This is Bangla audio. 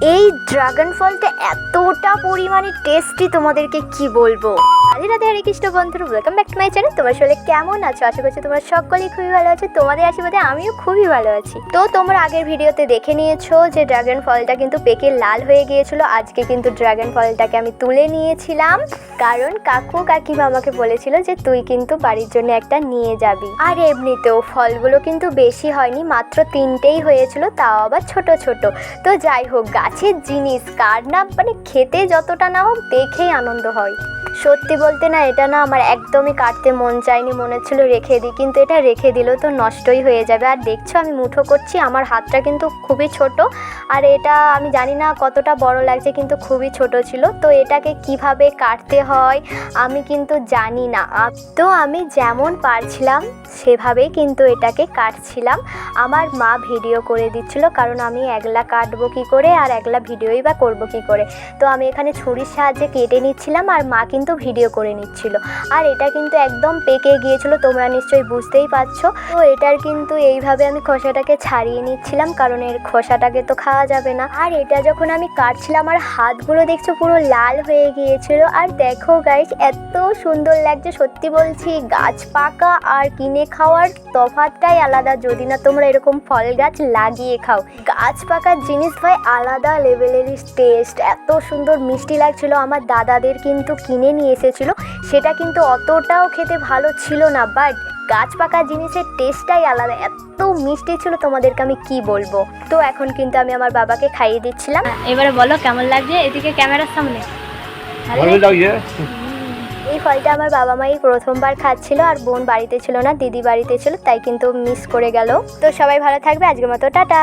এই ড্রাগন ফলটা এতটা পরিমাণে টেস্টি, তোমাদেরকে কি বলবো। রাধে রাধে, হরে কৃষ্ণ বন্ধুরা, welcome back to my channel. তোমরা আসলে কেমন আছো? আশা করছি তোমরা সকলেই খুবই ভালো আছো। তোমাদের আশীর্বাদে আমিও খুবই ভালো আছি। তো তোমরা আগের ভিডিওতে দেখে নিয়েছো যে ড্রাগন ফলটা কিন্তু পেকে লাল হয়ে গিয়েছিল। আজকে কিন্তু ড্রাগন ফলটাকে আমি তুলে নিয়েছিলাম, কারণ কাকু কাকিমা আমাকে বলেছিল যে তুই কিন্তু বাড়ির জন্য একটা নিয়ে যাবি। আর এমনিতেও ফলগুলো কিন্তু বেশি হয়নি, মাত্র 3টেই হয়েছিল, তাও আবার ছোট ছোট। তো যাই হোক, গাছের জিনিস কার না মানে খেতে যতটা না হোক দেখেই আনন্দ হয়। সত্যি বলতে না, এটা না আমার একদমই কাটতে মন চায়নি, মনে ছিল রেখে দিই, কিন্তু এটা রেখে দিলেও তো নষ্টই হয়ে যাবে। আর দেখছো আমি মুঠো করছি, আমার হাতটা কিন্তু খুবই ছোট, আর এটা আমি জানি না কতটা বড় লাগছে, কিন্তু খুবই ছোট ছিল। তো এটাকে কিভাবে কাটতে হয় আমি কিন্তু জানি না। তো আমি যেমন পারছিলাম সেভাবেই কিন্তু এটাকে কাটছিলাম। আমার মা ভিডিও করে দিচ্ছিল, কারণ আমি একলা কাটবো কী করে আর একলা ভিডিওই বা করবো কী করে। তো আমি এখানে ছুরির সাহায্যে কেটে নিচ্ছিলাম, আর মা কিন্তু ভিডিও করে নিচ্ছিল। আর এটা কিন্তু একদম পেকে গিয়েছিল, তোমরা নিশ্চয়ই বুঝতেই পারছো। তো এটার কিন্তু এইভাবে আমি খোসাটাকে ছাড়িয়ে নিচ্ছিলাম, কারণ এর খোসাটাকে তো খাওয়া যাবে না। আর এটা যখন আমি কাটছিলাম, আর হাতগুলো দেখছো পুরো লাল হয়ে গিয়েছিল। আর দেখো গাইস, এত সুন্দর লাগছে, সত্যি বলছি। গাছ পাকা আর কিনে খাওয়ার তফাৎটাই আলাদা, যদি না তোমরা এরকম ফল গাছ লাগিয়ে খাও। গাছ পাকার জিনিস ভাই আলাদা লেভেলেরই টেস্ট, এত সুন্দর মিষ্টি লাগছিল। আমার দাদাদের কিন্তু কিনে নিয়ে এসেছিলো, সেটা কিন্তু অতটাও খেতে ভালো ছিল না, বাট গাছ পাকা জিনিসের টেস্টটাই আলাদা, এত মিষ্টি ছিল তোমাদেরকে আমি কি বলবো। তো এখন কিন্তু আমি আমার বাবাকে খাইয়ে দিচ্ছিলাম। এবারে বলো কেমন লাগছে, এদিকে ক্যামেরার সামনে। এই ফলটা আমার বাবা মাই প্রথমবার খাচ্ছিল, আর বোন বাড়িতে ছিল না, দিদি বাড়িতে ছিল, তাই কিন্তু মিস করে গেল। তো সবাই ভালো থাকবে, আজকের মতো টাটা।